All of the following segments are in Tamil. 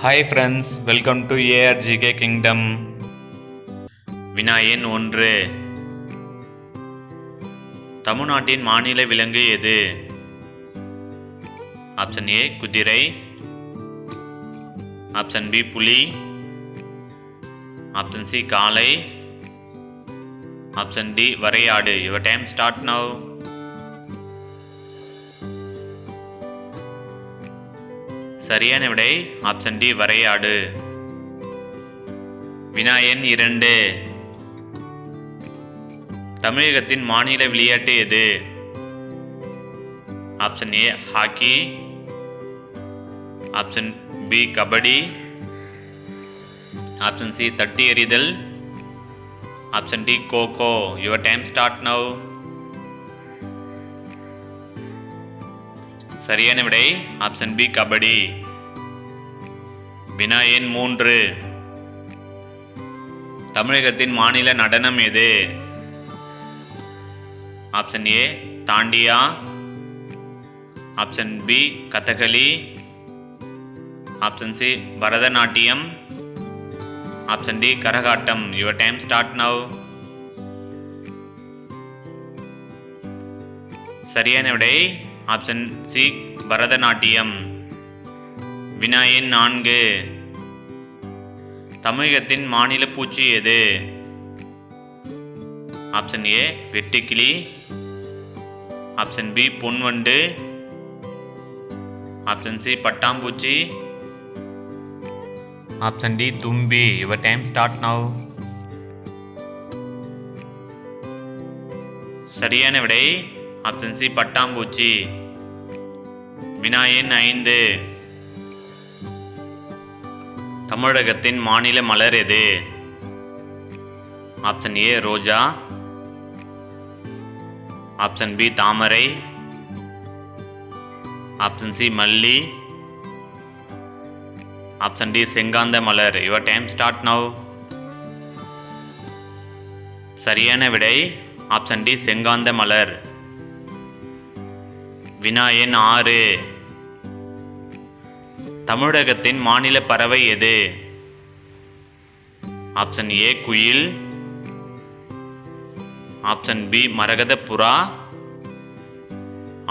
Hi friends, welcome to ARGK Kingdom. வினா எண் 1. தமிழ்நாட்டின் மாநில விலங்கு எது? ஆப்ஷன் ஏ குதிரை, ஆப்ஷன் பி புலி, ஆப்ஷன் சி காளை, ஆப்ஷன் டி வரையாடு. Your time start now. சரியான விடை ஆப்ஷன் டி வரையாடு. வினா எண் 2. தமிழகத்தின் மாநில விளையாட்டு எது? Option A hockey, option B kabaddi, option C தட்டி எறிதல், option D kho kho. Your time start now. சரியான விடை ஆப்ஷன் பி கபடி. வினா எண் 3. தமிழகத்தின் மாநில நடனம் எது? Option A Dandiya, option B Kathakali, option C Bharatanatyam, option D Karagattam. Your time start now. சரியான விடை ஆப்ஷன் சி பரதநாட்டியம். வினா எண் 4. தமிழகத்தின் மாநில பூச்சி எது? ஆப்ஷன் ஏ வெட்டுக்கிளி, ஆப்ஷன் பி பொன்வண்டு, ஆப்ஷன் சி பட்டாம்பூச்சி, ஆப்ஷன் டி தும்பி. Your time start now. சரியான விடை ஆப்ஷன் சி பட்டாம்பூச்சி. வினா எண் 5. தமிழகத்தின் மாநில மலர் எது? ஆப்ஷன் ஏ ரோஜா, ஆப்ஷன் பி தாமரை, ஆப்ஷன் சி மல்லி, ஆப்ஷன் டி செங்காந்த மலர். Your time start now. சரியான விடை ஆப்ஷன் டி செங்காந்த மலர். வினா எண் 6. தமிழகத்தின் மாநில பறவை எது? ஆப்ஷன் ஏ குயில், ஆப்ஷன் பி மரகத புறா,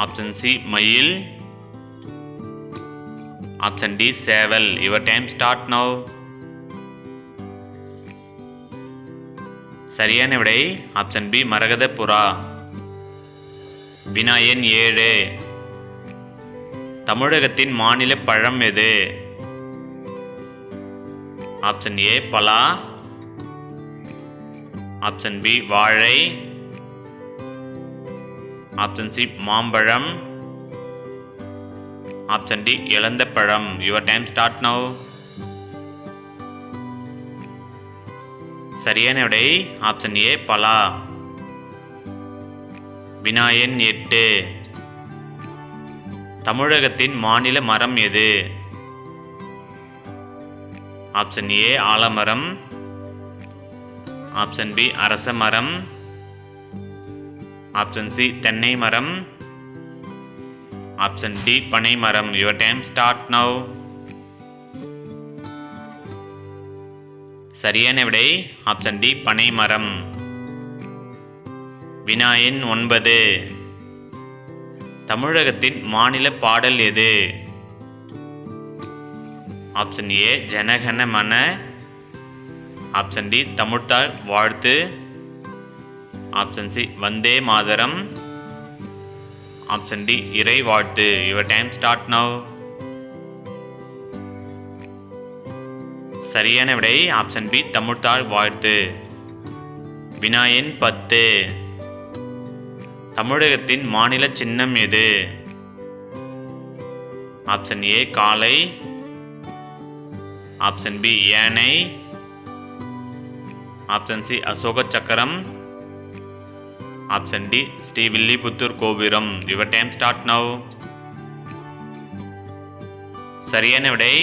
ஆப்ஷன் சி மயில், ஆப்ஷன் டி சேவல். Your time start now. சரியான விடை ஆப்ஷன் பி மரகத புறா. வினா எண் 7. தமிழகத்தின் மாநில பழம் எது? ஆப்ஷன் ஏ பலா, ஆப்ஷன் பி வாழை, ஆப்ஷன் சி மாம்பழம், ஆப்ஷன் டி இலந்த பழம். Your time start now. சரியான விடை ஆப்ஷன் ஏ பலா. வினா எண் 8. தமிழகத்தின் மாநில மரம் எது? ஆப்ஷன் ஏ ஆலமரம், ஆப்ஷன் பி அரச மரம், ஆப்ஷன் சி தென்னை மரம், ஆப்ஷன் டி பனை மரம். Your time start now. சரியான விடை ஆப்ஷன் டி பனை மரம். வினா எண் 9. தமிழகத்தின் மாநில பாடல் எது? ஆப்ஷன் ஏ ஜனகண மன, ஆப்ஷன் டி தமிழ்த்தாய் வாழ்த்து, option C Vande Mataram, option D இறை வாழ்த்து. Your time start now. சரியான விடை ஆப்ஷன் பி தமிழ்த்தாய் வாழ்த்து. வினா எண் 10. தமிழகத்தின் மாநில சின்னம் எது? ஆப்ஷன் ஏ காளை, ஆப்ஷன் பி யானை, ஆப்ஷன் சி அசோக சக்கரம், ஆப்ஷன் டி ஸ்ரீவில்லிபுத்தூர் கோபுரம். Your time start now. சரியான விடை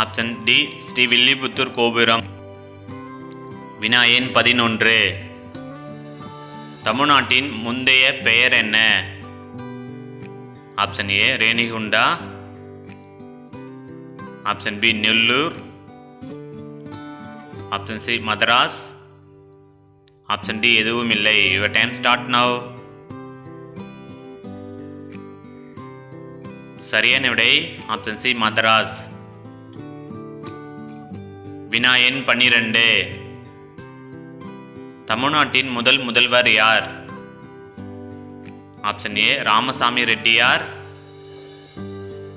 ஆப்ஷன் டி ஸ்ரீவில்லிபுத்தூர் கோபுரம். வினா எண் 11. தமிழ்நாட்டின் முந்தைய பெயர் என்ன? Option A Renigunta, option B Nellore, option C Madras, option D எதுவும் இல்லை. Your time start now. சரியான விடை ஆப்ஷன் சி மதராஸ். வினா எண் 12. தமிழ்நாட்டின் முதல் முதல்வர் யார்? Option A Ramasamy Reddiar,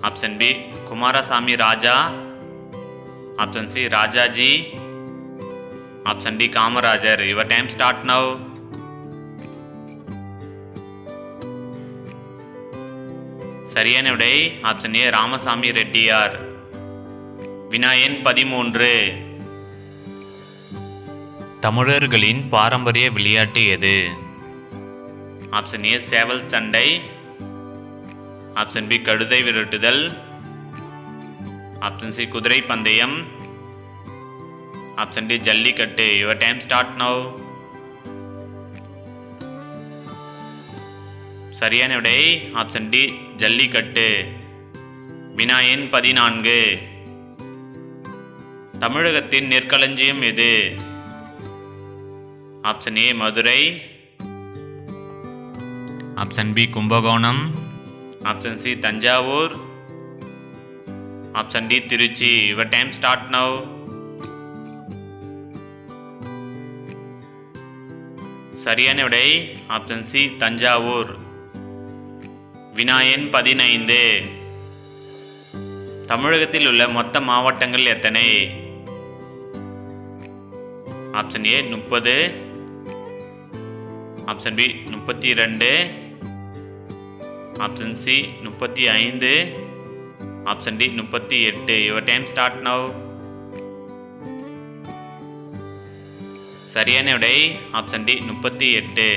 option B Kumaraswamy Raja, option C Rajaji, option D Kamarajar. Your time start now. சரியான விடை ஆப்ஷன் ஏ ராமசாமி ரெட்டியார். வினா எண் 13. தமிழர்களின் பாரம்பரிய விளையாட்டு எது? ஆப்ஷன் ஏ சேவல் சண்டை, ஆப்ஷன் பி கழுதை விரட்டுதல், ஆப்ஷன் சி குதிரை பந்தயம், option D Jallikattu. Your time start now. சரியான விடை ஆப்ஷன் டி ஜல்லிக்கட்டு. வினா எண் 14. தமிழகத்தின் நெற்களஞ்சியம் எது? Option A Madurai, option B Kumbakonam, option C Thanjavur, option D Trichy. Your time start now. சரியான விடை ஆப்ஷன் சி தஞ்சாவூர். வினா எண் 15. தமிழகத்தில் உள்ள மொத்த மாவட்டங்கள் எத்தனை? Option A 30, option B 32, option C 35, option D 38. Your time start now. சரியான விடை ஆப்ஷன் டி 38.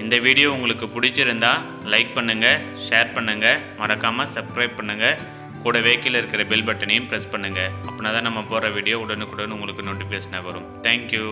இந்த வீடியோ உங்களுக்கு பிடிச்சிருந்தா லைக் பண்ணுங்கள், ஷேர் பண்ணுங்கள், மறக்காமல் சப்ஸ்கிரைப் பண்ணுங்கள். கூடவே கீழே இருக்கிற பெல் பட்டனையும் ப்ரெஸ் பண்ணுங்கள். அப்படின்னா தான் நம்ம போகிற வீடியோ உடனுக்குடன் உங்களுக்கு நோட்டிஃபிகேஷனாக வரும். தேங்க்யூ.